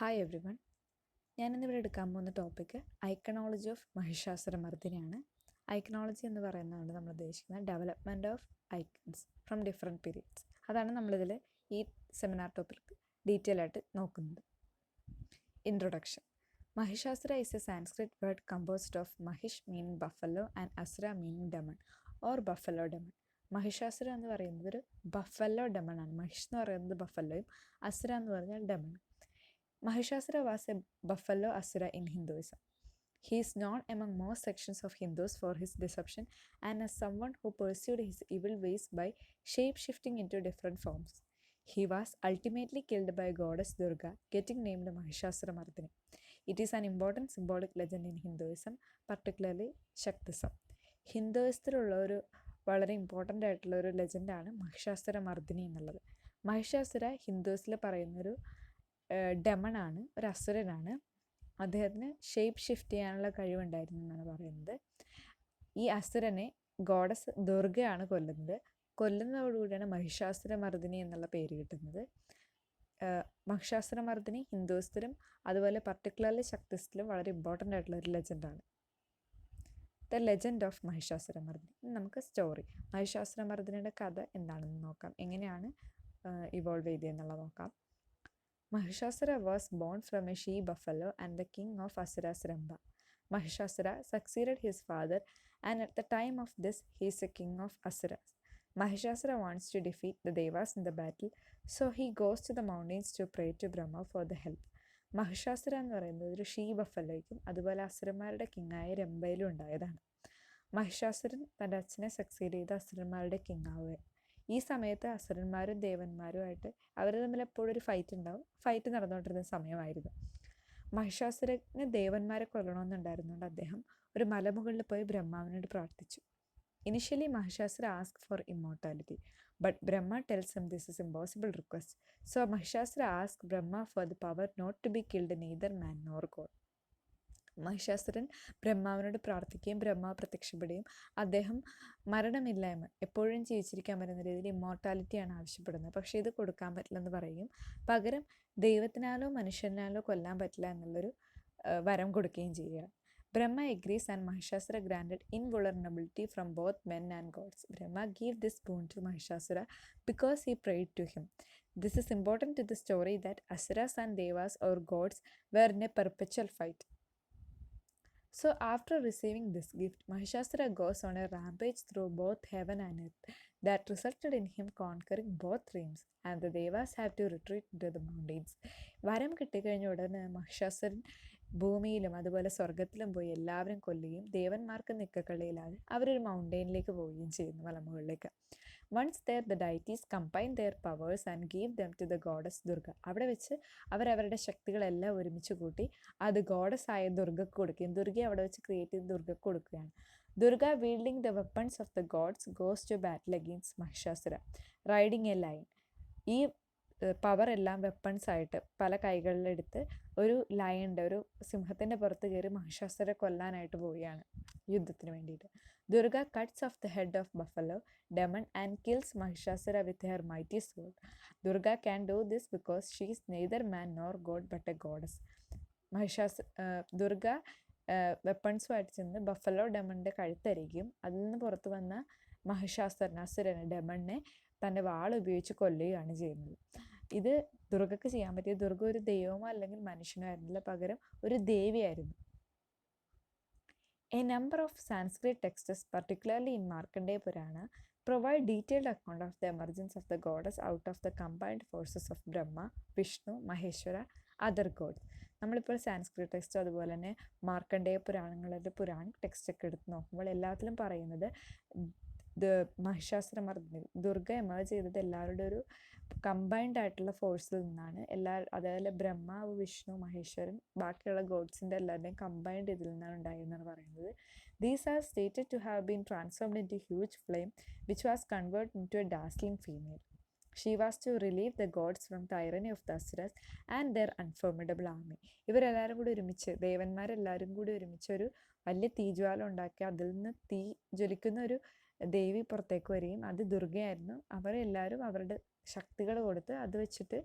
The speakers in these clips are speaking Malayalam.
Hi every one. ഞാനിന്നിവിടെ എടുക്കാൻ പോകുന്ന ടോപ്പിക്ക് ഐക്കണോളജി ഓഫ് മഹിഷാസുരമർദ്ദിനിയാണ്. ഐക്കണോളജി എന്ന് പറയുന്നതാണ് നമ്മൾ ഉദ്ദേശിക്കുന്നത് development of icons from different periods. അതാണ് നമ്മളിതിൽ ഈ സെമിനാർ ടോപ്പിക് ഡീറ്റെയിൽ ആയിട്ട് നോക്കുന്നത്. Introduction. Mahishasura is a Sanskrit word composed of Mahish meaning buffalo and Asura meaning demon or buffalo demon. Mahishasura എന്ന് പറയുന്നത് ഒരു ബഫല്ലോ ഡെമൺ ആണ്. മഹിഷ് എന്ന് പറയുന്നത് ബഫല്ലോയും അസുര എന്ന് പറഞ്ഞാൽ demon. Mahishasura was a buffalo asura in Hinduism. He is known among most sections of Hindus for his deception and as someone who pursued his evil ways by shape-shifting into different forms. He was ultimately killed by goddess Durga, getting named Mahishasuramardini. It is an important symbolic legend in Hinduism, particularly Shaktism. ഹിന്ദുയിസത്തിലുള്ള ഒരു വളരെ ഇമ്പോർട്ടൻ്റ് ആയിട്ടുള്ള ഒരു ലെജൻഡാണ് മഹിഷാസുരമർദ്ദിനി എന്നുള്ളത്. മഹിഷാസുര ഹിന്ദുസിൽ പറയുന്നൊരു ഡെമണാണ്, ഒരു അസുരനാണ്. അദ്ദേഹത്തിന് ഷേപ്പ് ഷിഫ്റ്റ് ചെയ്യാനുള്ള കഴിവുണ്ടായിരുന്നു എന്നാണ് പറയുന്നത്. ഈ അസുരനെ ഗോഡസ് ദുർഗയാണ് കൊല്ലുന്നതോടുകൂടിയാണ് മഹിഷാസുരമർദ്ദിനി എന്നുള്ള പേര് കിട്ടുന്നത്. മഹിഷാസുരമർദ്ദിനി ഹിന്ദുസിലും അതുപോലെ പർട്ടിക്കുലർലി ശക്തിസ്റ്റിലും വളരെ ഇമ്പോർട്ടൻ്റ് ആയിട്ടുള്ള ഒരു ലെജൻഡാണ്. The legend of Mahishasuramardini. നമുക്ക് സ്റ്റോറി, മഹിഷാസുരമർദ്ദിനിയുടെ കഥ എന്താണെന്ന് നോക്കാം, എങ്ങനെയാണ് ഇവോൾവ് ചെയ്തതെന്നുള്ളത് നോക്കാം. Mahishasura was born from a she-buffalo and the king of Asuras Ramba. Mahishasura succeeded his father and at the time of this he is a king of Asuras. Mahishasura wants to defeat the Devas in the battle, so he goes to the mountains to pray to Brahma for the help. Mahishasura എന്ന് പറയുന്നത് ഒരു ഷീ ബഫലോയ്ക്കും അതുപോലെ അസുരന്മാരുടെ കിങ്ങായ രംഭയിലും ഉണ്ടായതാണ്. മഹിഷാസുരൻ തൻ്റെ അച്ഛനെ സക്സീഡ് ചെയ്ത് അസുരന്മാരുടെ കിങ്ങാവുക. ഈ സമയത്ത് അസുരന്മാരും ദേവന്മാരുമായിട്ട് അവർ തമ്മിൽ എപ്പോഴും ഒരു ഫൈറ്റ് നടന്നുകൊണ്ടിരുന്ന സമയമായിരുന്നു. മഹിഷാസുരന് ദേവന്മാരെ കൊല്ലണമെന്നുണ്ടായിരുന്നുകൊണ്ട് അദ്ദേഹം ഒരു മലമുകളിൽ പോയി ബ്രഹ്മാവിനോട് പ്രാർത്ഥിച്ചു. Initially Mahishasura ask for immortality, but Brahma tells him this is impossible request. So Mahishasura ask Brahma for the power not to be killed neither man nor god. മഹിഷാസുരൻ ബ്രഹ്മാവിനോട് പ്രാർത്ഥിക്കുകയും ബ്രഹ്മാവ് പ്രത്യക്ഷപ്പെടുകയും അദ്ദേഹം മരണമില്ലായ്മ, എപ്പോഴും ജീവിച്ചിരിക്കാൻ പറ്റുന്ന രീതിയിൽ ഇമ്മോർട്ടാലിറ്റിയാണ് ആവശ്യപ്പെടുന്നത്. പക്ഷേ ഇത് കൊടുക്കാൻ പറ്റില്ലെന്ന് പറയും. പകരം ദൈവത്തിനാലോ മനുഷ്യനാലോ കൊല്ലാൻ പറ്റില്ല എന്നുള്ളൊരു വരം കൊടുക്കുകയും ചെയ്യുക. ബ്രഹ്മ agrees and Mahishasura granted invulnerability from both men and gods. Brahma gave this boon to Mahishasura because he prayed to him. This is important to the story that Asuras and Devas or gods were in a perpetual fight. So after receiving this gift, Mahishasura goes on a rampage through both heaven and earth that resulted in him conquering both realms and the Devas have to retreat to the mountains. വരം കിട്ടിക്കഴിഞ്ഞ ഉടനെ മഹിഷാസുരൻ ഭൂമിയിലും അതുപോലെ സ്വർഗത്തിലും പോയി എല്ലാവരും കൊല്ലുകയും ദേവന്മാർക്ക് നിക്കക്കളിയില്ലാതെ അവരൊരു മൗണ്ടെയിനിലേക്ക് പോവുകയും ചെയ്യുന്നു, മലമുകളിലേക്ക്. Once there the deities combine their powers and give them to the goddess Durga. അവിടെ വെച്ച് അവരവരുടെ ശക്തികളെല്ലാം ഒരുമിച്ച് കൂട്ടി അത് ഗോഡസ് ആയ ദുർഗക്ക് കൊടുക്കുകയും ദുർഗയെ അവിടെ വെച്ച് ക്രിയേറ്റ് ചെയ്ത് ദുർഗക്ക് കൊടുക്കുകയാണ്. Durga wielding the weapons of the gods goes to battle against Mahishasura riding a lion. ഈ പവർ എല്ലാം വെപ്പൺസ് ആയിട്ട് പല കൈകളിലെടുത്ത് ഒരു ലയണിൻ്റെ, ഒരു സിംഹത്തിൻ്റെ പുറത്ത് കയറി മഹിഷാസുരെ കൊല്ലാനായിട്ട് പോവുകയാണ് യുദ്ധത്തിന് വേണ്ടിയിട്ട്. Durga cuts off the head of buffalo demon and kills Mahishasura with her mighty sword. Durga can do this because she is neither man nor god but a goddess. Durga വെപ്പൺസുമായിട്ട് ചെന്ന് ബഫലോ ഡെമണിൻ്റെ കഴുത്തരികയും അതിൽ നിന്ന് പുറത്ത് വന്ന അസുരനെ ഡെമണിനെ തൻ്റെ വാൾ ഉപയോഗിച്ച് കൊല്ലുകയാണ് ചെയ്യുന്നത്. ഇത് ദുർഗക്ക് ചെയ്യാൻ പറ്റിയ, ദുർഗ ഒരു ദൈവമോ അല്ലെങ്കിൽ മനുഷ്യനോ ആയിരുന്നില്ല, പകരം ഒരു ദേവിയായിരുന്നു. A number of Sanskrit texts, particularly in Markandeya Purana, provide detailed account of the emergence of the goddess out of the combined forces of Brahma, Vishnu, Maheshwara, other gods. നമ്മളിപ്പോൾ സാൻസ്ക്രിറ്റ് ടെക്സ്റ്റ് അതുപോലെ തന്നെ മാർക്കണ്ഡേയ പുരാണങ്ങളുടെ പുരാണിക് ടെക്സ്റ്റ് ഒക്കെ എടുത്ത് നോക്കുമ്പോൾ എല്ലാത്തിലും പറയുന്നത് മഹിഷാസുരമർദ്ദിനി ദുർഗ എമേർജ് ചെയ്തത് എല്ലാവരുടെ ഒരു കമ്പൈൻഡ് ആയിട്ടുള്ള ഫോഴ്സിൽ നിന്നാണ്. അതേപോലെ ബ്രഹ്മാവ്, വിഷ്ണു, മഹേശ്വരൻ, ബാക്കിയുള്ള ഗോഡ്സിൻ്റെ എല്ലാവരുടെയും കമ്പൈൻഡ് ഇതിൽ നിന്നാണ് ഉണ്ടായെന്നാണ് പറയുന്നത്. These are stated to have been transformed in to huge flame which was convert in to a dazzling female. She was to relieve the gods from tyranny of the Asuras and their unformidable army. ഇവരെല്ലാവരും കൂടി ഒരുമിച്ച്, ദേവന്മാരെല്ലാവരും കൂടി ഒരുമിച്ച് ഒരു വലിയ തീജ്വാല ഉണ്ടാക്കി അതിൽ നിന്ന് തീ ജ്വലിക്കുന്ന ഒരു ദേവി പുറത്തേക്ക് വരികയും അത് ദുർഗയായിരുന്നു. അവരെല്ലാവരും അവരുടെ ശക്തികൾ കൊടുത്ത് അത് വെച്ചിട്ട്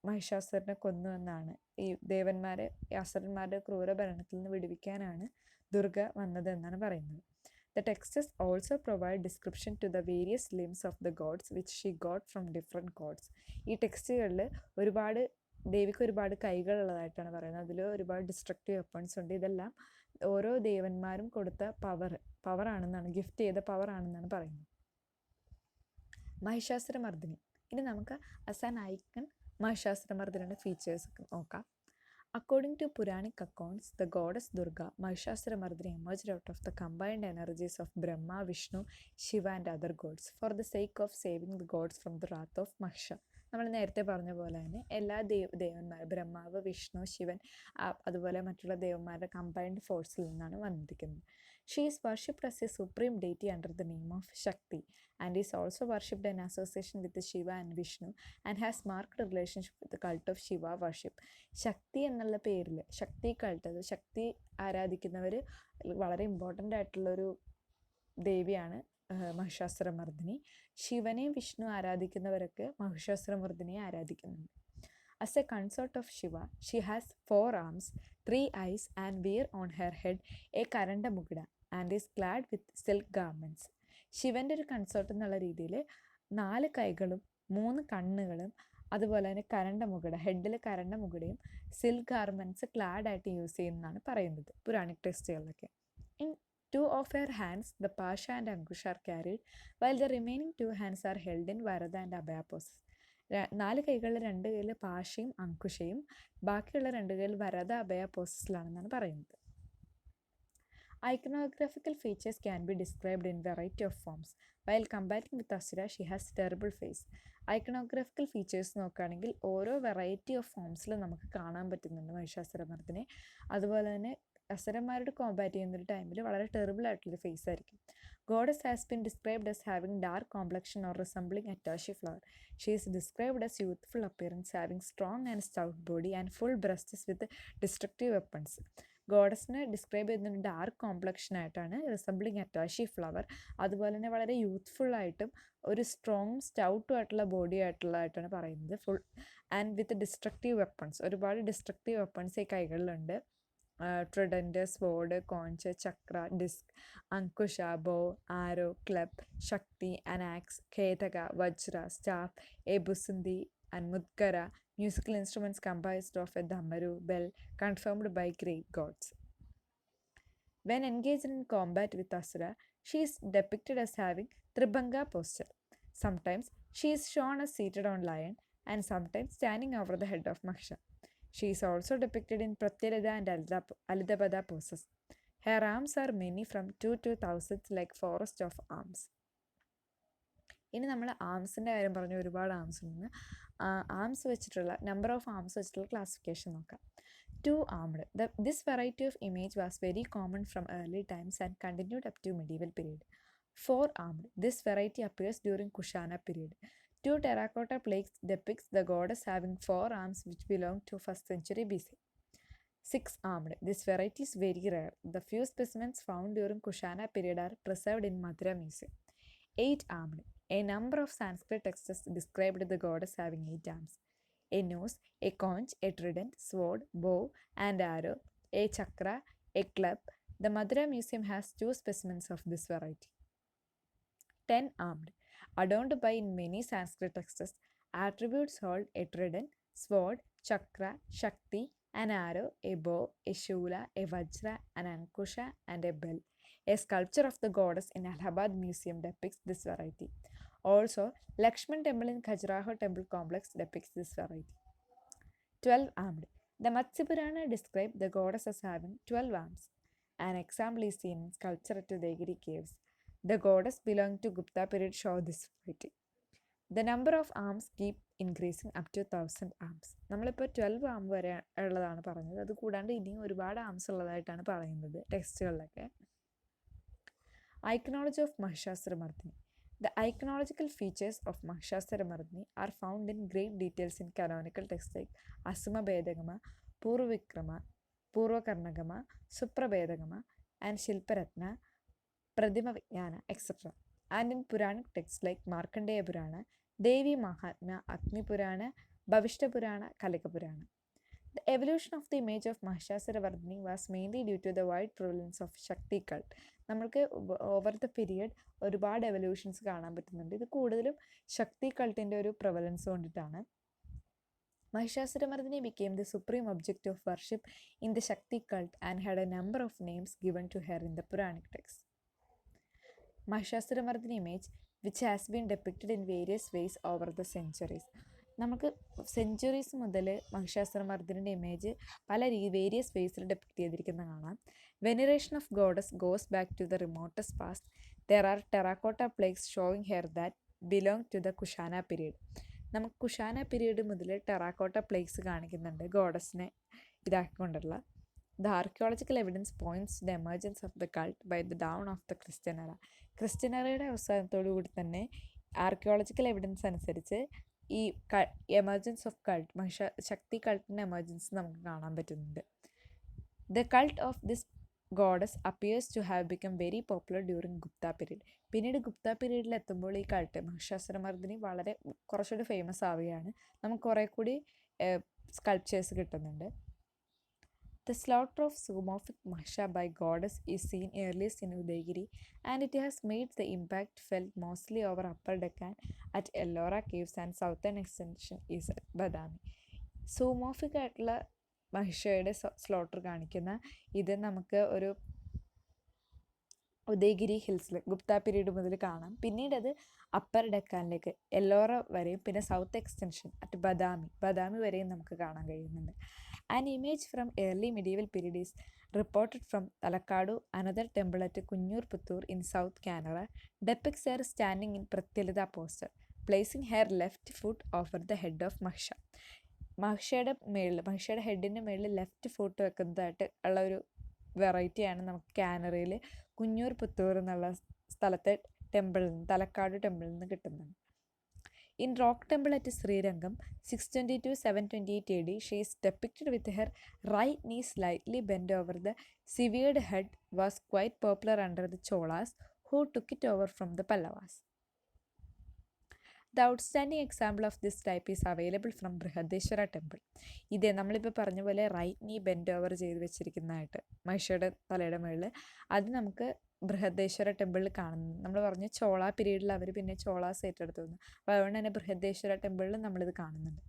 മഹിഷാസുരനെ കൊന്നു എന്നാണ്. ഈ ദേവന്മാരെ അസുരന്മാരുടെ ക്രൂരഭരണത്തിൽ നിന്ന് വിടുവിക്കാനാണ് ദുർഗ വന്നത് എന്നാണ് പറയുന്നത്. The texts also provide description to the various limbs of the gods which she got from different gods. ഈ ടെക്സ്റ്റുകളിൽ ദേവിക്ക് ഒരുപാട് കൈകളുള്ളതായിട്ടാണ് പറയുന്നത്. അതിൽ ഒരുപാട് ഡിസ്ട്രക്റ്റീവ് വെപ്പൺസ് ഉണ്ട്. ഇതെല്ലാം ഓരോ ദേവന്മാരും കൊടുത്ത പവറാണെന്നാണ്, ഗിഫ്റ്റ് ചെയ്ത പവറാണെന്നാണ് പറയുന്നത്. മഹിഷാസുരമർദ്ദിനി. ഇനി നമുക്ക് ആസ് ആൻ ഐക്കൺ മഹിഷാസുരമർദ്ദിനിയുടെ ഫീച്ചേഴ്സ് നോക്കാം. According to Puranic accounts, the goddess Durga, Mahishasuramardini, emerged out of the combined energies of Brahma, Vishnu, Shiva and other gods for the sake of saving the gods from the wrath of Mahisha. നമ്മൾ നേരത്തെ പറഞ്ഞ പോലെ തന്നെ എല്ലാ ദേവന്മാർ, ബ്രഹ്മാവ്, വിഷ്ണു, ശിവൻ, അതുപോലെ മറ്റുള്ള ദേവന്മാരുടെ കമ്പൈൻഡ് ഫോഴ്സിൽ നിന്നാണ് വന്നിരിക്കുന്നത്. She is worshipped as a supreme deity under the name of Shakti and is also worshipped in association with the Shiva and Vishnu and has marked a relationship with the cult of Shiva worship. ശക്തി എന്നുള്ള പേരിൽ ശക്തി കൾട്ട്, അത് ശക്തി ആരാധിക്കുന്നവർ വളരെ ഇമ്പോർട്ടൻ്റ് ആയിട്ടുള്ളൊരു ദേവിയാണ് Mahishasuramardini. ശിവനെയും Vishnu ആരാധിക്കുന്നവരൊക്കെ മഹിഷാസുരമർദ്ദിനിയെ ആരാധിക്കുന്നുണ്ട്. As a consort of Shiva, she has 4 arms, 3 eyes and wear on her head a karanda mugda and is clad with silk garments. ശിവൻ്റെ ഒരു കൺസോർട്ട് എന്നുള്ള രീതിയിൽ 4 കൈകളും 3 കണ്ണുകളും അതുപോലെ തന്നെ കരണ്ടമുകട, ഹെഡിൽ കരണ്ടമുകടയും സിൽക്ക് ഗാർമെൻറ്റ്സ് ക്ലാഡ് ആയിട്ട് യൂസ് ചെയ്യുന്നതാണ് പറയുന്നത് പുരാണിക് ടെക്സ്റ്റുകളിലൊക്കെ. In 2 of her hands the pasha and ankusha are carried while the remaining 2 hands are held in varada and abhaya poses. 4 കൈകളിൽ 2 കൈയിൽ പാശയും അങ്കുശയും ബാക്കിയുള്ള 2 കൈയിൽ വരദ അഭയ പോസസിലാണെന്നാണ് പറയുന്നത്. Iconographical features can be described in variety of forms. While combating with Asura, she has terrible face. Iconographical features നോക്കുകയാണെങ്കിൽ ഓരോ വെറൈറ്റി ഓഫ് ഫോംസിൽ നമുക്ക് കാണാൻ പറ്റുന്നുണ്ട് മഹിഷാസുരമർദ്ദിനെ. അതുപോലെ തന്നെ അസുരന്മാരോട് കോമ്പാറ്റ് ചെയ്യുന്നൊരു ടൈമിൽ വളരെ ടെറിബിൾ ആയിട്ടുള്ളൊരു ഫേസ് ആയിരിക്കും. Goddess has been described as having dark complexion or resembling a tashi flower. She is described as youthful appearance, having strong and stout body and full breasts with destructive weapons. ഗോഡസിനെ ഡിസ്ക്രൈബ് ചെയ്യുന്നത് ഡാർക്ക് കോംപ്ലക്ഷൻ ആയിട്ടാണ്, റിസംബ്ലിങ് അറ്റാഷി ഫ്ലവർ, അതുപോലെ തന്നെ വളരെ യൂത്ത്ഫുള്ളായിട്ടും ഒരു സ്ട്രോങ് സ്റ്റൗട്ടും ആയിട്ടുള്ള ബോഡി ആയിട്ടുള്ളതായിട്ടാണ് പറയുന്നത്. Full and with destructive weapons, ഒരുപാട് ഡിസ്ട്രക്റ്റീവ് വെപ്പൺസ് ഈ കൈകളിലുണ്ട്. Trident, sword, conch, chakra, disc, ankusha, bow, arrow, club, shakti, an axe, khetaka, vajra, staff, a bhusundi and Mudkara, musical instruments composed of a damaru bell confirmed by great gods. When engaged in combat with Asura, she is depicted as having Tribhanga posture. Sometimes she is shown as seated on lion and sometimes standing over the head of Mahisha. She is also depicted in Pratyarada and Alidapada poses. Her arms are many from 2 to thousands like forest of arms. ഇനി നമ്മൾ ആംസിൻ്റെ കാര്യം പറഞ്ഞു, ഒരുപാട് ആംസ് ഉണ്ട്. ആംസ് വെച്ചിട്ടുള്ള നമ്പർ ഓഫ് ആംസ് വെച്ചിട്ടുള്ള ക്ലാസിഫിക്കേഷൻ നോക്കാം. 2 armed. This variety of image was very common from early times and continued up to medieval period. 4 armed. This variety appears during Kushana period. 2 terracotta plaques depicts the goddess having 4 arms which belong to 1st century BC. 6 armed. This variety is very rare. The few specimens found during Kushana period are preserved in Mathura Museum. 8 armed. A number of Sanskrit texts described the goddess having 8 arms. A nose, a conch, a trident, sword, bow and arrow, a chakra, a club. The Mathura Museum has 2 specimens of this variety. 10 armed. Adorned by in many Sanskrit texts, attributes hold a trident, sword, chakra, shakti, an arrow, a bow, a shula, a vajra, an ankusha and a bell. A sculpture of the goddess in Allahabad Museum depicts this variety. Also, Lakshman Temple in Khajuraho Temple Complex depicts this variety. 12 armed. The Matsya Purana described the goddess as having 12 arms. An example is seen in sculpture at the Degiri caves. The goddess belonging to Gupta period show this variety. The number of arms keep increasing up to 1000 arms. നമ്മളിപ്പോൾ 12 ആം വരെ ഉള്ളതാണ് പറഞ്ഞത്. അത് കൂടാണ്ട് ഇനിയും ഒരുപാട് ആംസ് ഉള്ളതായിട്ടാണ് പറയുന്നത് ടെക്സ്റ്റുകളിലൊക്കെ. Iconology of Mahishasuramardini. The iconological features of Mahishasuramardini are found in great details in canonical texts like Asuma Bedagama, Purvavikrama, Purvakarnagama, Suprabedagama, and Shilparatna, Pradima Vijnana, etc. And in Puranic texts like Markandeya Purana, Devi Mahatmya, Agni Purana, ഭവിഷ്ഠപുരാണ, കലികപുരാണ. The evolution of the image of Mahishasuramardini was mainly due to the wide prevalence of Shakti cult. നമ്മൾക്ക് ഓവർ ദ പീരിയഡ് ഒരുപാട് എവല്യൂഷൻസ് കാണാൻ പറ്റുന്നുണ്ട്. ഇത് കൂടുതലും ശക്തി കൾട്ടിൻ്റെ ഒരു prevalence കൊണ്ടിട്ടാണ്. Mahishasuramardini became the supreme object of worship in the Shakti cult and had a number of names given to her in the Puranic texts. Mahishasuramardini image, which has been depicted in various ways over the centuries. നമുക്ക് സെഞ്ചുറീസ് മുതൽ മഹിഷാസുരമർദ്ദിനിയുടെ ഇമേജ് പല വേരിയസ് വേസിൽ ഡെപ്പിക്റ്റ് ചെയ്തിരിക്കുന്ന കാണാം. Veneration of goddess goes back to the remotest past. There are terracotta plaques showing her that belong to the Kushana period. നമുക്ക് കുഷാന പീരീഡ് മുതൽ ടെറാക്കോട്ട പ്ലേക്സ് കാണിക്കുന്നുണ്ട് ഗോഡസിനെ ഇതാക്കിക്കൊണ്ടുള്ള. The archaeological evidence points to the emergence of the cult by the dawn of the Christian era. Christian എറയുടെ അവസാനത്തോടു കൂടി തന്നെ ആർക്കിയോളജിക്കൽ എവിഡൻസ് അനുസരിച്ച് ഈ എമർജൻസ് ഓഫ് കൾട്ട്, ശക്തി കൾട്ടിൻ്റെ എമർജൻസ് നമുക്ക് കാണാൻ പറ്റുന്നുണ്ട്. The cult of this goddess appears to have become very popular during Gupta period. പിന്നീട് ഗുപ്ത പീരീഡിൽ എത്തുമ്പോൾ ഈ കൾട്ട് മഹിഷാസുരമർദ്ദിനി വളരെ കുറച്ചുകൂടി ഫേമസ് ആവുകയാണ്. നമുക്ക് കുറേ കൂടി സ്കൾപ്ചേഴ്സ് കിട്ടുന്നുണ്ട്. The slaughter of zoomorphic Mahisha by goddess is seen earliest in Udaygiri, and it has made the impact felt mostly over Upper Deccan at Ellora Caves and southern extension is at Badami. സൂമോഫിക് ആയിട്ടുള്ള മഹിഷയുടെ സ്ലോട്ടർ കാണിക്കുന്ന ഇത് നമുക്ക് ഒരു ഉദയഗിരി ഹിൽസിൽ ഗുപ്ത പീരീഡ് മുതൽ കാണാം. പിന്നീട് അത് അപ്പർ ഡെക്കാനിലേക്ക് എല്ലോറ വരെയും പിന്നെ സൗത്ത് എക്സ്റ്റൻഷൻ അറ്റ് ബദാമി വരെയും നമുക്ക് കാണാൻ കഴിയുന്നുണ്ട്. An image from early medieval period is reported from Talakadu, another temple at Kunnur-Puttur in South Canara, depicts her standing in Pratyalita posture, placing her left foot over the head of Mahisha. മഹിഷയുടെ ഹെഡിൻ്റെ മേളിൽ ലെഫ്റ്റ് ഫുട്ട് വെക്കുന്നതായിട്ട് ഉള്ള ഒരു വെറൈറ്റിയാണ് നമുക്ക് കാനറയിൽ കുഞ്ഞൂർ പുത്തൂർ എന്നുള്ള സ്ഥലത്തെ ടെമ്പിളിൽ നിന്ന്, തലക്കാട് ടെമ്പിളിൽ നിന്ന് കിട്ടുന്നത്. In rock temple at Srirangam, 622-728 AD, she is depicted with her right knee slightly bent over. The severed head was quite popular under the Cholas, who took it over from the Pallavas. The outstanding example of this type is available from Brihadeshwara temple. ഇതേ നമ്മളിപ്പോൾ പറഞ്ഞ പോലെ റൈറ്റ് നീ ബെൻഡ് ഓവർ ചെയ്ത് വെച്ചിരിക്കുന്നതായിട്ട് മഹിഷയുടെ തലയുടെ മുകളിൽ അത് നമുക്ക് ബൃഹദേശ്വര ടെമ്പിളിൽ കാണുന്നു. നമ്മൾ പറഞ്ഞു ചോള പീരീഡിൽ അവർ പിന്നെ ചോളാസ് ഏറ്റെടുത്തു വന്നു. അപ്പോൾ അതുകൊണ്ട് തന്നെ ബൃഹദേശ്വര ടെമ്പിളിൽ നമ്മളിത് കാണുന്നുണ്ട്.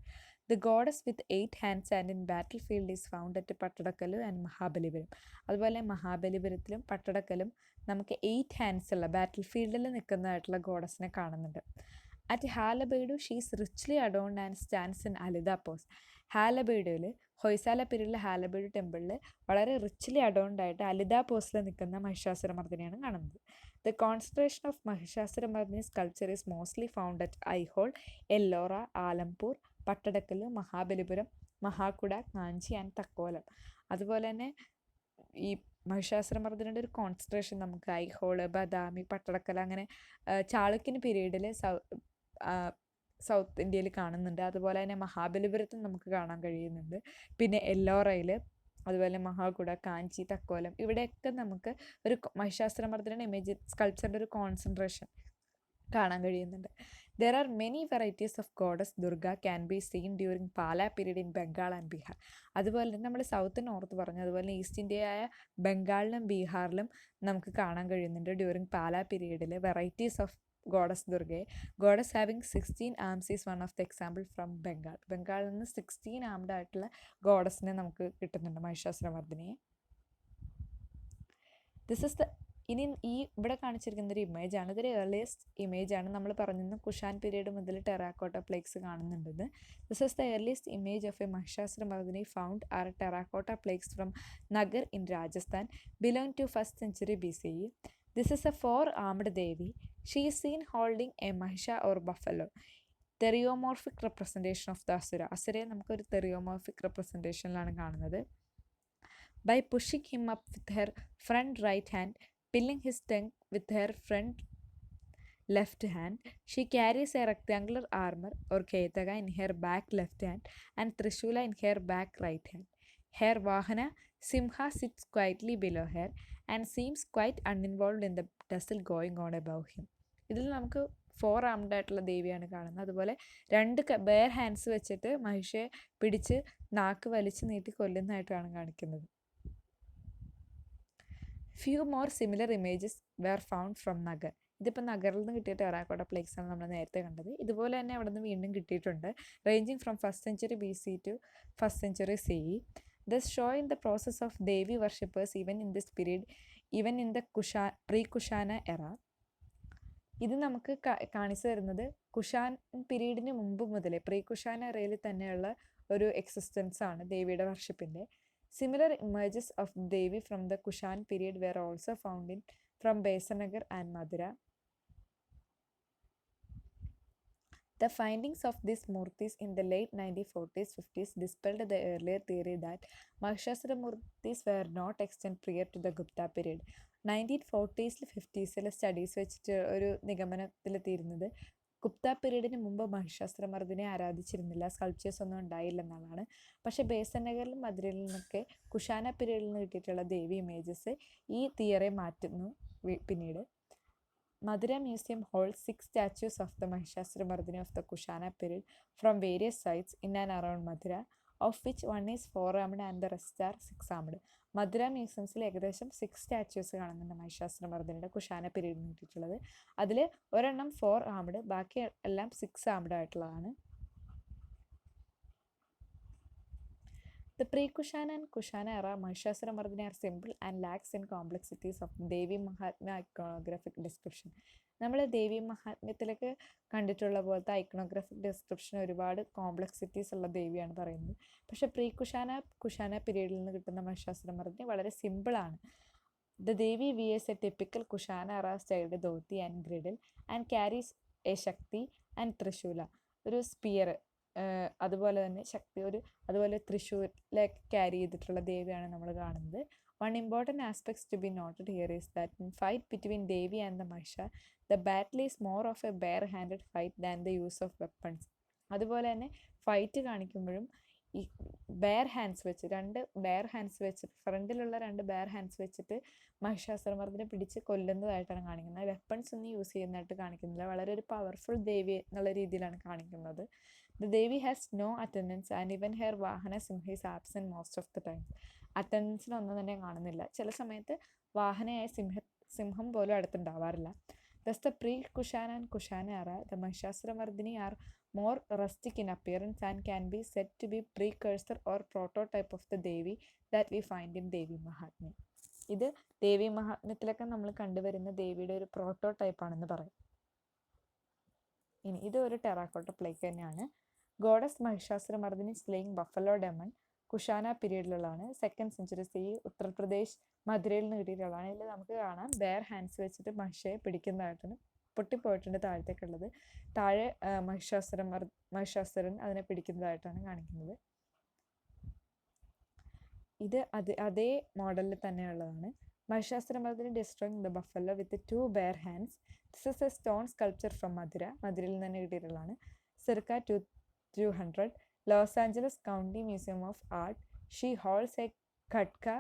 The goddess with 8 hands and in battlefield is found at പട്ടടക്കലും ആൻഡ് മഹാബലിപുരം. അതുപോലെ മഹാബലിപുരത്തിലും പട്ടടക്കലും നമുക്ക് 8 hands ഉള്ള ബാറ്റിൽ ഫീൽഡിൽ നിൽക്കുന്നതായിട്ടുള്ള ഗോഡസിനെ കാണുന്നുണ്ട്. At Halebidu she's richly adorned and stands in alidha pose. ഹാലബേഡുവിൽ ഹൊയ്സാല പീരീഡിലെ ഹാലബേഡു ടെമ്പിളിൽ വളരെ റിച്ച്ലി അഡോൺഡ് ആയിട്ട് അലിത പോസിൽ നിൽക്കുന്ന മഹിഷാസുരമർദ്ദിനിയാണ് കാണുന്നത്. The concentration of Mahishasuramardini sculpture is mostly found at Aihole, Ellora, Alampur, Pattadakal, Mahabalipuram, Mahakuta, Kanchi and Takkolam. അതുപോലെ തന്നെ ഈ മഹിഷാസുരമർദ്ദിനിയുടെ ഒരു കോൺസെൻട്രേഷൻ നമുക്ക് ഐഹോള്, ബദാമി, പട്ടടക്കല അങ്ങനെ ചാളുക്യൻ പീരീഡിൽ സൗത്ത് ഇന്ത്യയിൽ കാണുന്നുണ്ട്. അതുപോലെ തന്നെ മഹാബലിപുരത്തും നമുക്ക് കാണാൻ കഴിയുന്നുണ്ട്. പിന്നെ എല്ലോറയിൽ, അതുപോലെ മഹാകുട, കാഞ്ചി, തക്കോലം ഇവിടെയൊക്കെ നമുക്ക് ഒരു മഹിഷാസുരമർദ്ദിനിയുടെ ഇമേജ് സ്കൾപ്ചറിൻ്റെ ഒരു കോൺസെൻട്രേഷൻ കാണാൻ കഴിയുന്നുണ്ട്. There are many varieties of goddess Durga can be seen during Pala period in Bengal and Bihar. അതുപോലെ തന്നെ നമ്മൾ സൗത്ത് നോർത്ത് പറഞ്ഞു, അതുപോലെ ഈസ്റ്റ് ഇന്ത്യയായ ബംഗാളിലും ബീഹാറിലും നമുക്ക് കാണാൻ കഴിയുന്നുണ്ട് ഡ്യൂറിങ് പാല പീരീഡിൽ വെറൈറ്റീസ് ഓഫ് ഗോഡസ് ദുർഗയെ. Goddess having 16 arms is one of the example from Bengal. ബംഗാളിൽ നിന്ന് 16 armed ആയിട്ടുള്ള ഗോഡസിനെ നമുക്ക് കിട്ടുന്നുണ്ട് മഹിഷാസുരമർദ്ദിനിയെ. ദിസ് ഇസ് ദ ഇനി ഇവിടെ കാണിച്ചിരിക്കുന്ന ഒരു ഇമേജാണ്. ഇതൊരു ഏർലിയസ്റ്റ് ഇമേജാണ്. നമ്മൾ പറഞ്ഞിരുന്നു കുഷാൻ പീരീഡ് മുതൽ ടെറാക്കോട്ട പ്ലേക്സ് കാണുന്നുണ്ടെന്ന്. This is the earliest image of a Mahishasuramardini found are terracotta plaques from Nagar in Rajasthan belong to 1st century BCE. This is a 4-armed Devi. She is seen holding a Mahisha or buffalo. Theriomorphic representation of the Asura. അസുരയെ നമുക്കൊരു തെറിയോമോർഫിക് റെപ്രസെൻറ്റേഷനിലാണ് കാണുന്നത്. By pushing him up with her front right hand, pilling his tongue with her front left hand, she carries a rectangular armor or ketaka in her back left hand and trishula in her back right hand. Her Vahana Simha sits quietly below her and seems quite uninvolved in the tussle going on above him. ഇതിൽ നമുക്ക് 4 ആംഡ് ആയിട്ടുള്ള ദേവിയാണ് കാണുന്നത്. അതുപോലെ 2 ബെയർ ഹാൻഡ്സ് വെച്ചിട്ട് മഹിഷയെ പിടിച്ച് നാക്ക് വലിച്ച് നീട്ടി കൊല്ലുന്നതായിട്ടാണ് കാണിക്കുന്നത്. Few more similar images were found from Nagar. ഇതിപ്പോൾ നഗറിൽ നിന്ന് കിട്ടിയ ടെറാക്കോട്ട പ്ലേക്സ് ആണ് നമ്മൾ നേരത്തെ കണ്ടത്. ഇതുപോലെ തന്നെ അവിടെ നിന്ന് വീണ്ടും കിട്ടിയിട്ടുണ്ട്, ranging from 1st century BC to 1st century CE. Thus showing the process of Devi worshippers even in this period, even in the pre-Kushana era. ഇത് നമുക്ക് കാണിച്ചു തരുന്നത് കുഷാൻ പീരീഡിന് മുമ്പ് മുതലേ പ്രീ കുഷാൻ എറയിൽ തന്നെയുള്ള ഒരു എക്സിസ്റ്റൻസ് ആണ് ദേവിയുടെ വർഷിപ്പിൻ്റെ. Similar images of Devi from the Kushan period were also found in from Besanagar and Madura. The findings of these murtis in the late 1940s 50s dispelled the earlier theory that Mahishasuramardis were not extant prior to the Gupta period. 1940s 50s studies വെച്ചിട്ട് ഒരു നിഗമനത്തിലെത്തിയിരുന്നത് ഗുപ്ത പീരീഡിന് മുമ്പ് മഹിഷാസുരമർദിനെ ആരാധിച്ചിരുന്നില്ല, സ്കൾപ്ചേഴ്സ് ഒന്നും ഉണ്ടായില്ലെന്നാണ്. പക്ഷേ ബേസനഗറിലും മധുരയിൽ നിന്നൊക്കെ കുഷാന പീരീഡിൽ നിന്ന് കിട്ടിയിട്ടുള്ള ദേവി ഇമേജസ് ഈ തിയറി മാറ്റുന്നു. പിന്നീട് മധുര museum hold 6 statues of the Mahishasuramardini of the Kushana period from various sites in and around Mathura, of which one is 4-armed and the rest are 6-armed. മധുര മ്യൂസിയംസിൽ ഏകദേശം 6 statues കാണുന്നുണ്ട് മഹിഷാസുരമർദിനിയുടെ കുഷാന പീരീഡിൽ കിട്ടിയിട്ടുള്ളത്. അതിൽ ഒരെണ്ണം 4-armed, ബാക്കി എല്ലാം 6-armed ആയിട്ടുള്ളതാണ്. The pre-Kushana and Kushana era Mahishasuramardini are simple and lacks in complexities of Devi Mahatmya iconographic description. നമ്മൾ ദേവി മഹാത്മ്യത്തിലൊക്കെ കണ്ടിട്ടുള്ള പോലത്തെ ഐക്കണോഗ്രാഫിക് ഡിസ്ക്രിപ്ഷൻ ഒരുപാട് കോംപ്ലക്സിറ്റീസ് ഉള്ള ദേവിയാണ് പറയുന്നത്. പക്ഷേ കുഷാന പീരീഡിൽ നിന്ന് കിട്ടുന്ന മഹിഷാസുരമർദിനി വളരെ സിമ്പിളാണ്. The Devi wears a typical Kushana era styled dhoti and girdle and carries a Shakti and Trishula, ഒരു സ്പിയർ, അതുപോലെ തന്നെ അതുപോലെ തൃശ്ശൂരിലേക്ക് ക്യാരി ചെയ്തിട്ടുള്ള ദേവിയാണ് നമ്മൾ കാണുന്നത്. One important aspect to be noted here is that in fight between Devi and the Mahisha, the battle is more of a bare-handed fight than the use of weapons. അതുപോലെ തന്നെ ഫൈറ്റ് കാണിക്കുമ്പോഴും ഈ ബെയർ ഹാൻഡ്സ് വെച്ച് ഫ്രണ്ടിലുള്ള 2 ബെയർ ഹാൻഡ്സ് വെച്ചിട്ട് മഹിഷാസുരമർദിനെ പിടിച്ച് കൊല്ലുന്നതായിട്ടാണ് കാണിക്കുന്നത്. വെപ്പൺസ് ഒന്നും യൂസ് ചെയ്യുന്നതായിട്ട് കാണിക്കുന്നില്ല. വളരെ ഒരു പവർഫുൾ ദേവി എന്നുള്ള രീതിയിലാണ് കാണിക്കുന്നത്. The Devi has no attendants and even her Vahana Simha is absent most of the time. അറ്റൻഡൻസിനൊന്നും തന്നെ കാണുന്നില്ല. ചില സമയത്ത് വാഹനയായ സിംഹം പോലും അടുത്തുണ്ടാവാറില്ല. Thus the pre-Kushana and Kushana era, the Mahishasuramardini are more rustic in appearance and can be said to be precursor or prototype of the Devi that we find in Devi Mahatmya. ഇത് ദേവി മഹാത്മ്യത്തിലൊക്കെ നമ്മൾ കണ്ടുവരുന്ന ദേവിയുടെ ഒരു പ്രോട്ടോടൈപ്പ് ആണെന്ന് പറയും. ഇനി ഇത് ഒരു ടെറാക്കോട്ട പ്ലേക്ക് തന്നെയാണ്. Goddess Mahishasuramardini slaying buffalo demon Kushana പീരീഡിലുള്ളതാണ്. 2nd century CE ഉത്തർപ്രദേശ് മധുരയിൽ നിന്ന് കിട്ടിയിട്ടുള്ളതാണ്. ഇതിൽ നമുക്ക് കാണാം ബെയർ ഹാൻഡ്സ് വെച്ചിട്ട് മഹിഷയെ പിടിക്കുന്നതായിട്ടാണ്. പൊട്ടിപ്പോയിട്ടുണ്ട് താഴത്തേക്കുള്ളത്. താഴെ മഹിഷാസുരൻ അതിനെ പിടിക്കുന്നതായിട്ടാണ് കാണിക്കുന്നത്. ഇത് അതേ മോഡലിൽ തന്നെയുള്ളതാണ്. Mahishasuramardini destroying the buffalo with 2 bare hands. This is a stone sculpture from മധുരയിൽ നിന്ന് തന്നെ കിട്ടിയിട്ടുള്ളതാണ്. circa 200. Los Angeles County Museum of Art. She holds a khatka,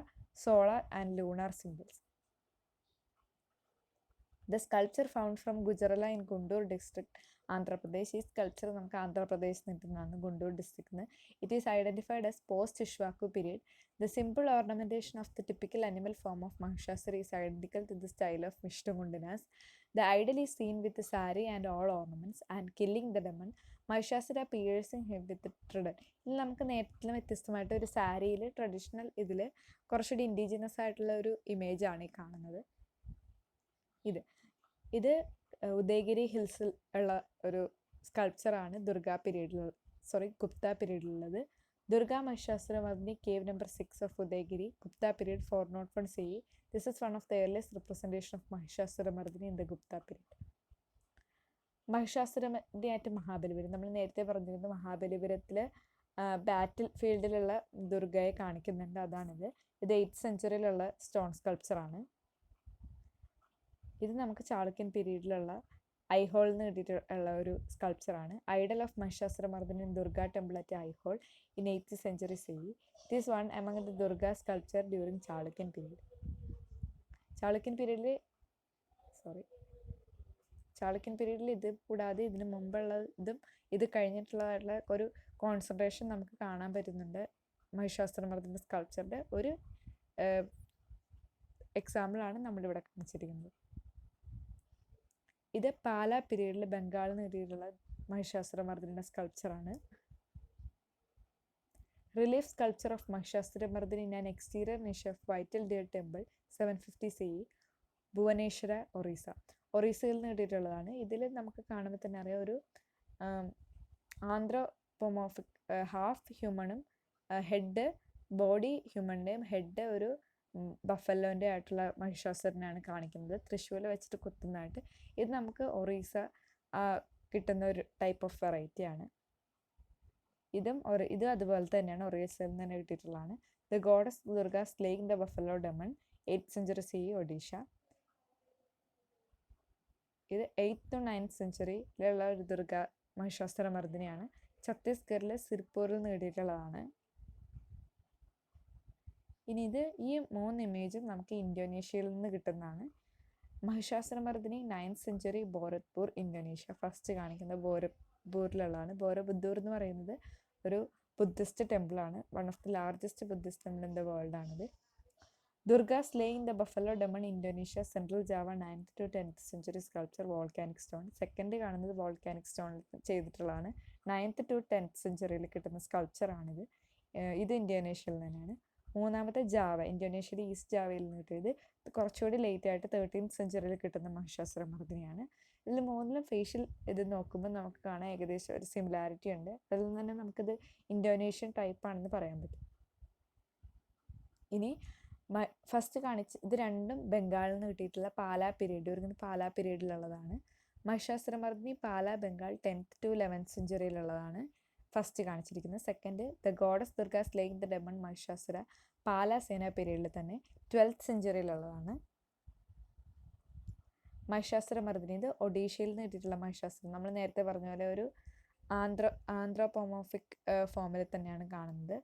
solar and lunar symbols. The sculpture found from Gujarala in Guntur district, Andhra Pradesh. ഈ സ്കൾപ്ചർ നമുക്ക് ആന്ധ്രാപ്രദേശിൽ നിന്നാണ്, ഗുണ്ടൂർ ഡിസ്ട്രിക്റ്റിൽ നിന്ന്. It is identified as post-Ishwaku period. The simple ornamentation of the typical animal form of Mahishasura is identical to the style of Vishnu Gundinas. The idol is seen with the sari and all ornaments and killing the demon. Mahishasura piercing him with the trident. ഇതിൽ നമുക്ക് നേരത്തിലും വ്യത്യസ്തമായിട്ട് ഒരു സാരിയിൽ ട്രഡീഷണൽ ഇതിൽ കുറച്ചുകൂടി ഇൻഡിജിനസ് ആയിട്ടുള്ള ഒരു ഇമേജാണ് ഈ കാണുന്നത്. ഇത് ഉദയഗിരി ഹിൽസിൽ ഉള്ള ഒരു സ്കൾപ്ചറാണ് Gupta പീരീഡിലുള്ളത്. Durga Mahishasuramardini cave number 6 of Udayagiri, Gupta period 401 CE. This is one of the earliest representation of Mahishasuramardini in the Gupta period. Mahishasuramardini ആയിട്ട് മഹാബലിപുരം, നമ്മൾ നേരത്തെ പറഞ്ഞിരുന്നു മഹാബലിപുരത്തിൽ ബാറ്റിൽ ഫീൽഡിലുള്ള ദുർഗയെ കാണിക്കുന്നുണ്ട്, അതാണിത്. ഇത് 8th centuryയിലുള്ള സ്റ്റോൺ സ്കൾപ്ചറാണ്. ഇത് നമുക്ക് ചാളുക്യൻ പീരീഡിലുള്ള ഐഹോളിൽ നിന്ന് കിട്ടിയിട്ടുള്ള ഒരു സ്കൾപ്ചറാണ്. Idol of Mahishasuramardini in Durga temple at Aihole in 8th century CE. It is one among the Durga sculpture during Chalukyan period. ചാളുക്യൻ പീരീഡിൽ ചാളുക്യൻ പീരീഡിൽ ഇത് കൂടാതെ ഇതിന് മുമ്പുള്ള ഇത് കഴിഞ്ഞിട്ടുള്ളതായിട്ടുള്ള ഒരു കോൺസെൻട്രേഷൻ നമുക്ക് കാണാൻ പറ്റുന്നുണ്ട്. മഹിഷാസുരമർദ്ദിനി സ്കൾപ്ചറിൻ്റെ ഒരു എക്സാമ്പിളാണ് നമ്മളിവിടെ കാണിച്ചിരിക്കുന്നത്. ഇത് പാല പീരീഡിൽ ബംഗാളിൽ നേടിയിട്ടുള്ള മഹിഷാസുരമർദ്ദിനിയുടെ സ്കൾപ്ചറാണ്. Relief sculpture of Mahishasuramardini in an exterior niche of Vaital Deul temple 750 CE, Bhubaneswar, Orissa. ഒറീസയിൽ നേടിയിട്ടുള്ളതാണ്. ഇതിൽ നമുക്ക് കാണുമ്പോൾ തന്നെ അറിയാം, ഒരു ആന്ത്രോപോമോർഫിക് ഹാഫ് ഹ്യൂമണും ഹെഡ് ബോഡി ഹ്യൂമൻ്റെയും ഹെഡ് ഒരു ബഫലോൻ്റെ ആയിട്ടുള്ള മഹിഷാസുരനാണ് കാണിക്കുന്നത്, തൃശ്ശൂല വെച്ചിട്ട് കുത്തുന്നതായിട്ട്. ഇത് നമുക്ക് ഒറീസ കിട്ടുന്ന ഒരു ടൈപ്പ് ഓഫ് വെറൈറ്റിയാണ്. ഇതും അതുപോലെ തന്നെയാണ്, ഒറീസയിൽ നിന്ന് തന്നെ കിട്ടിയിട്ടുള്ളതാണ്. The goddess Durga slaying the buffalo demon 8th century CE, Odisha. ഇത് 8th to 9th centuryയിലുള്ള ഒരു ദുർഗ മഹിഷാസുരമർദ്ദിനിയാണ്. ഛത്തീസ്ഗഡിലെ സിർപൂരിൽ നേടിയിട്ടുള്ളതാണ്. ഇനി ഈ 3 ഇമേജും നമുക്ക് ഇന്തോനേഷ്യയിൽ നിന്ന് കിട്ടുന്നതാണ്. Mahishasuramardini 9th century, Borobudur, Indonesia. First കാണിക്കുന്നത് ബോരത്പൂരിലുള്ളതാണ്. ബോരബുദ്ധൂർ എന്ന് പറയുന്നത് ഒരു ബുദ്ധിസ്റ്റ് ടെമ്പിളാണ്. One of the largest Buddhist temple in the world ആണിത്. Durga slaying the buffalo demon, Indonesia, central Java, 9th to 10th century sculpture, volcanic stone. Second കാണുന്നത് വോൾക്കാനിക് സ്റ്റോണിൽ ചെയ്തിട്ടുള്ളതാണ്. 9th to 10th centuryയിൽ കിട്ടുന്ന സ്കൾപ്ചറാണിത്. ഇത് ഇന്തോനേഷ്യയിൽ തന്നെയാണ്. മൂന്നാമത്തെ ജാവ, ഇന്തോനേഷ്യയിലെ ഈസ്റ്റ് ജാവയിൽ നിന്ന് കിട്ടിയത്. കുറച്ചുകൂടി ലേറ്റ് ആയിട്ട് 13th centuryയിൽ കിട്ടുന്ന മഹിഷാസുരമർദ്ദിനിയാണ്. ഇതിൽ മൂന്നിലും ഫേഷ്യൽ ഇത് നോക്കുമ്പോൾ നമുക്ക് കാണാൻ ഏകദേശം ഒരു സിമിലാരിറ്റി ഉണ്ട്. അതിൽ നിന്ന് തന്നെ നമുക്കിത് ഇന്തോനേഷ്യൻ ടൈപ്പാണെന്ന് പറയാൻ പറ്റും. ഇനി ഫസ്റ്റ് ഇത് രണ്ടും ബംഗാളിൽ നിന്ന് കിട്ടിയിട്ടുള്ള പാലാ പീരീഡ്, പാലാ പീരീഡിലുള്ളതാണ്. Mahishasuramardini Pala, Bengal 10th to 11th centuryയിലുള്ളതാണ് ഫസ്റ്റ് കാണിച്ചിരിക്കുന്നത്. Second the goddess Durga slaying the demon, Mahishasura, Pala Sena പീരീഡിൽ തന്നെ 12th centuryയിലുള്ളതാണ്. മഹിഷാസുരമർദ്ദിനി ഇത് ഒഡീഷയിൽ നിന്ന് കിട്ടിയിട്ടുള്ള മഹിഷാസുരൻ. നമ്മൾ നേരത്തെ പറഞ്ഞ പോലെ ഒരു ആന്ത്രോപോമോർഫിക് ഫോമിൽ തന്നെയാണ് കാണുന്നത്.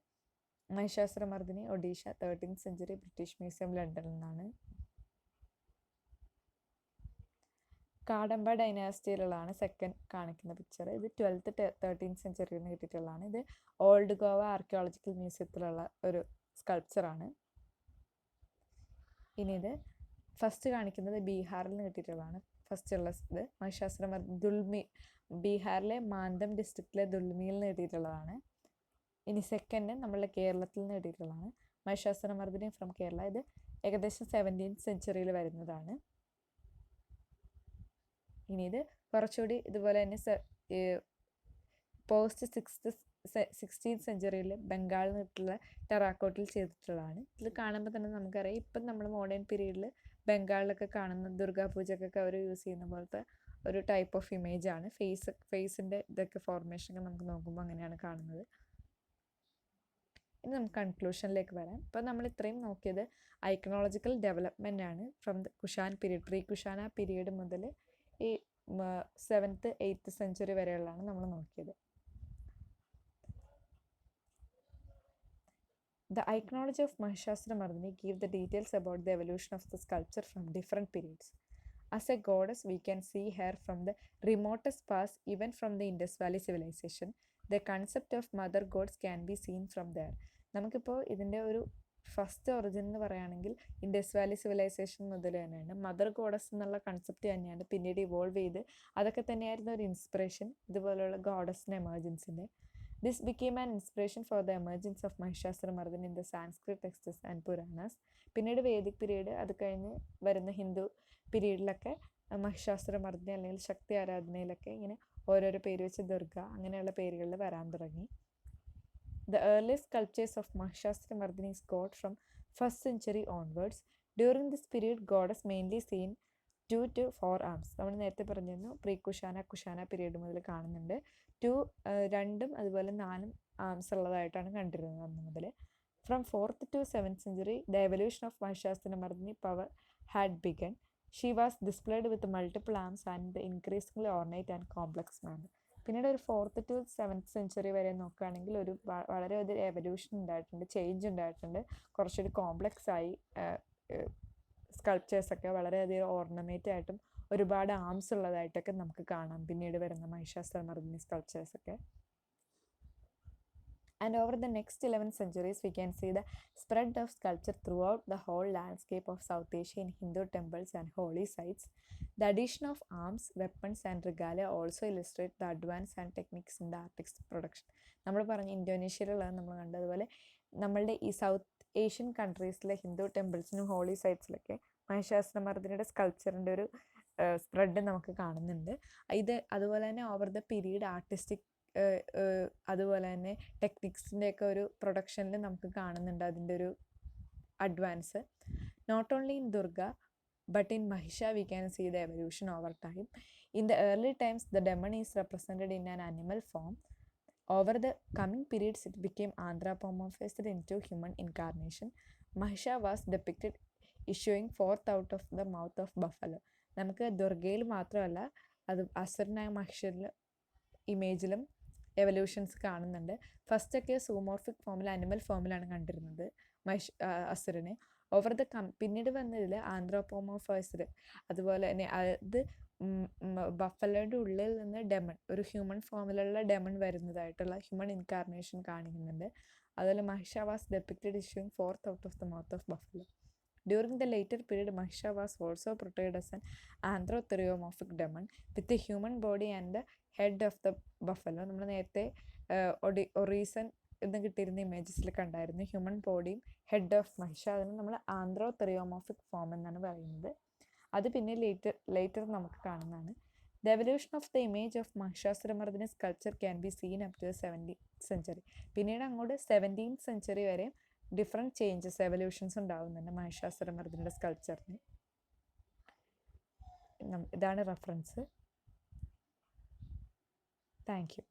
Mahishasuramardini, Odisha, 13th century, British museum, ലണ്ടനിൽ നിന്നാണ്. കാടമ്പ ഡൈനാസ്റ്റിയിലുള്ളതാണ് സെക്കൻഡ് കാണിക്കുന്ന പിക്ചർ. ഇത് 12th to 13th centuryയിൽ നിന്ന് കിട്ടിയിട്ടുള്ളതാണ്. ഇത് ഓൾഡ് ഗോവ ആർക്കിയോളജിക്കൽ മ്യൂസിയത്തിലുള്ള ഒരു സ്കൾപ്ചറാണ്. ഇനി ഇത് ഫസ്റ്റ് കാണിക്കുന്നത് ബീഹാറിൽ നിന്ന് കിട്ടിയിട്ടുള്ളതാണ്. ഫസ്റ്റ് ഉള്ള ഇത് മഹിഷാസുരമർദ്ദിനി ബീഹാറിലെ മാന്തം ഡിസ്ട്രിക്റ്റിലെ ദുൽമിയിൽ നിന്ന് കിട്ടിയിട്ടുള്ളതാണ്. ഇനി സെക്കൻഡ് നമ്മളുടെ കേരളത്തിൽ നിന്ന് കിട്ടിയിട്ടുള്ളതാണ്. മഹിഷാസുരമർദ്ദിനി ഫ്രം കേരള. ഇത് ഏകദേശം 17th centuryയിൽ വരുന്നതാണ്. ഇനി ഇത് കുറച്ചുകൂടി ഇതുപോലെ തന്നെ പോസ്റ്റ് 16th centuryയിൽ ബംഗാളിൽ നിന്നുള്ള ടെറാക്കോട്ടിൽ ചെയ്തിട്ടുള്ളതാണ്. ഇത് കാണുമ്പോൾ തന്നെ നമുക്കറിയാം, ഇപ്പം നമ്മൾ മോഡേൺ പീരീഡിൽ ബംഗാളിലൊക്കെ കാണുന്ന ദുർഗാപൂജക്കൊക്കെ അവർ യൂസ് ചെയ്യുന്ന പോലത്തെ ഒരു ടൈപ്പ് ഓഫ് ഇമേജ് ആണ്. ഫേസിൻ്റെ ഇതൊക്കെ ഫോർമേഷനൊക്കെ നമുക്ക് നോക്കുമ്പോൾ അങ്ങനെയാണ് കാണുന്നത്. ഇനി നമുക്ക് കൺക്ലൂഷനിലേക്ക് വരാം. ഇപ്പോൾ നമ്മൾ ഇത്രയും നോക്കിയത് ഐക്കണോളജിക്കൽ ഡെവലപ്മെൻ്റ് ആണ് from the Kushan period, pre Kushana period മുതൽ ഈ 7th 8th century വരെയുള്ളതാണ് നമ്മൾ നോക്കിയത്. The iconology of Mahishasuramardini gives the details about the evolution of the sculpture from different periods. As a goddess, we can see her from the remotest past, even from the Indus Valley civilization. The concept of mother gods can be seen from there. നമുക്കിപ്പോൾ ഇതിൻ്റെ ഒരു ഫസ്റ്റ് ഒറിജിൻ എന്ന് പറയുകയാണെങ്കിൽ ഇൻഡസ് വാലി സിവിലൈസേഷൻ മുതൽ തന്നെയാണ്. മദർ ഗോഡസ് എന്നുള്ള കൺസെപ്റ്റ് തന്നെയാണ് പിന്നീട് ഇവോൾവ് ചെയ്ത് അതൊക്കെ തന്നെയായിരുന്നു ഒരു ഇൻസ്പിറേഷൻ ഇതുപോലെയുള്ള ഗോഡസിൻ്റെ എമർജൻസിൻ്റെ. This became an inspiration for the emergence of Mahishasuramardini in the Sanskrit texts and Puranas. പിന്നീട് വേദിക് പീരീഡ്, അത് കഴിഞ്ഞ് വരുന്ന ഹിന്ദു പീരീഡിലൊക്കെ മഹിഷാസുരമർദ്ദിനി അല്ലെങ്കിൽ ശക്തി ആരാധനയിലൊക്കെ ഇങ്ങനെ ഓരോരോ പേര് വെച്ച് ദുർഗ അങ്ങനെയുള്ള പേരുകളിൽ വരാൻ തുടങ്ങി. The earliest sculptures of Mahishasuramardini is got from 1st century onwards. During this period, goddess mainly seen 2 to 4 arms. നമ്മൾ നേരത്തെ പറഞ്ഞിരുന്നു പ്രീ കുഷാന പീരീഡ് മുതൽ കാണുന്നുണ്ട്. 2 അതുപോലെ 4 ആംസ് ഉള്ളതായിട്ടാണ് കണ്ടിരുന്നത് അന്ന് മുതൽ. From 4th to 7th century, the evolution of Mahishasuramardini power had begun. She was displayed with multiple arms and the increasingly ornate and complex manner. പിന്നീട് ഒരു 4th to 7th century വരെ നോക്കുകയാണെങ്കിൽ ഒരു വളരെ ഒരു എവല്യൂഷൻ ഉണ്ടായിട്ടുണ്ട്, ചേഞ്ച് ഉണ്ടായിട്ടുണ്ട്. കുറച്ചൊരു കോംപ്ലക്സ് ആയി സ്കൾപ്ചേഴ്സൊക്കെ വളരെയധികം ഓർണമെൻ്റ് ആയിട്ടും ഒരുപാട് ആംസ് ഉള്ളതായിട്ടൊക്കെ നമുക്ക് കാണാം പിന്നീട് വരുന്ന Mahishasuramardini സ്കൾപ്ചേഴ്സൊക്കെ. And over the next 11 centuries, we can see the spread of sculpture throughout the whole landscape of South Asia in Hindu temples and holy sites. The addition of arms, weapons, and regalia also illustrate the advance and techniques in the artist's production. നമ്മൾ പറഞ്ഞ ഇന്തോനേഷ്യയിലുള്ളത് നമ്മൾ കണ്ടതുപോലെ നമ്മളുടെ ഈ സൗത്ത് ഏഷ്യൻ കൺട്രീസിലെ ഹിന്ദു ടെമ്പിൾസിനും ഹോളി സൈറ്റ്സിലൊക്കെ മഹിഷാസുരമർദിനിയുടെ സ്കൾപ്ചറിൻ്റെ ഒരു സ്പ്രെഡ് നമുക്ക് കാണുന്നുണ്ട്. ഇത് അതുപോലെ തന്നെ ഓവർ ദ പീരീഡ് ആർട്ടിസ്റ്റിക് അതുപോലെ തന്നെ ടെക്നിക്സിൻ്റെയൊക്കെ ഒരു പ്രൊഡക്ഷനിൽ നമുക്ക് കാണുന്നുണ്ട് അതിൻ്റെ ഒരു advance. Not only in Durga but in Mahisha we can see the evolution over time. In the early times the demon is represented in an animal form. Over the coming periods it became anthropomorphized into human incarnation. Mahisha was depicted issuing forth out of the mouth of buffalo. നമുക്ക് ദുർഗയിൽ മാത്രമല്ല അത് അസുരനായ മഹിഷയിൽ ഇമേജിലും എവല്യൂഷൻസ് കാണുന്നുണ്ട്. ഫസ്റ്റൊക്കെ സൂമോർഫിക് ഫോമിൽ അനിമൽ ഫോമിലാണ് കണ്ടിരുന്നത് അസുരനെ. ഓവർ ദ പിന്നീട് വന്നതിൽ ആന്ത്രോപോമോർഫൈസ്ഡ്, അതുപോലെ തന്നെ അത് ബഫലോയുടെ ഉള്ളിൽ നിന്ന് ഡെമൺ, ഒരു ഹ്യൂമൻ ഫോമിലുള്ള ഡെമൺ വരുന്നതായിട്ടുള്ള ഹ്യൂമൻ ഇൻകാർണേഷൻ കാണിക്കുന്നുണ്ട്. അതുപോലെ Mahisha was depicted issuing forth out of the mouth of buffalo. During the later period, Mahisha was also portrayed as an anthropomorphic demon with the human body and the head of the buffalo. നമ്മൾ നേരത്തെ ഒറീസൺ എന്ന് കിട്ടിയിരുന്ന ഇമേജസിൽ കണ്ടായിരുന്നു ഹ്യൂമൻ ബോഡിയും ഹെഡ് ഓഫ് മഹിഷ. അതിന് നമ്മൾ ആന്ത്രോതെറിയോമോർഫിക് ഫോം എന്നാണ് പറയുന്നത്. അത് പിന്നെ ലേറ്റർ നമുക്ക് കാണുന്നതാണ്. The evolution of the image of Mahishasuramardini sculpture can be seen up to the 17th century. പിന്നീട് അങ്ങോട്ട് 17th century വരെ ഡിഫറെൻറ്റ് ചേഞ്ചസ് എവല്യൂഷൻസ് ഉണ്ടാകുന്നുണ്ട് മഹിഷാസുരമർദിനിയുടെ സ്കൾപ്ചറിന്. ഇതാണ് റെഫറൻസ്. Thank you.